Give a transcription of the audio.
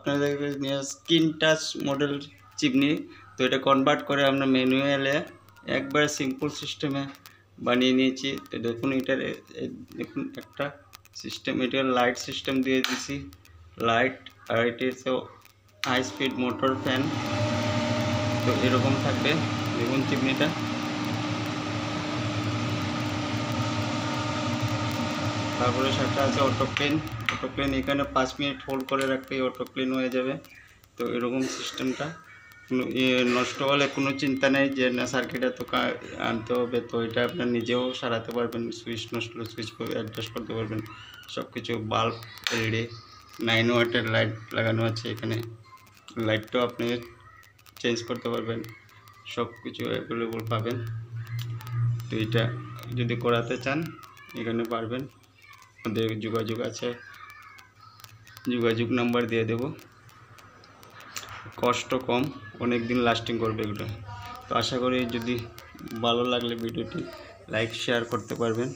আপনাদের নিয়ে screen touch model chimney. তো এটা কনভার্ট করে আমরা ম্যানুয়ালে একবার সিম্পল সিস্টেমে বানিয়ে নিয়েছি। তো দেখুন এটার দেখুন একটা সিস্টেম, এটা লাইট সিস্টেম দিয়ে দিয়েছি, লাইট, আর এটা হচ্ছে হাই স্পিড মোটর ফ্যান। তো এরকম থাকবে দেখুন চিমনিটা। তারপরে সেটা আছে অটো ক্লিন। অটো ক্লিন এখানে 5 মিনিট হোল্ড করে রাখলেই অটো ক্লিন হয়ে যাবে। তো এরকম সিস্টেমটা কোনো নষ্ট হলে কোনো চিন্তা নেই যে না সার্কিট এত আনতে হবে। তো এটা আপনার নিজেও সারাতে পারবেন, সুইচ নষ্ট হলে সুইচ অ্যাডজাস্ট করতে পারবেন সব কিছু। বাল্ব এলইডি 9 ওয়াটের লাইট লাগানো আছে এখানে, লাইটটাও আপনি চেঞ্জ করতে পারবেন, সব কিছু অ্যাভেলেবল পাবেন। তো এটা যদি করাতে চান এখানে পারবেন, আমাদের যোগাযোগ আছে, যোগাযোগ নাম্বার দিয়ে দেব। কষ্ট কম, অনেক দিন লাস্টিং করবে এগুলো। তো আশা করি যদি ভালো লাগলে ভিডিওটি লাইক শেয়ার করতে পারবেন।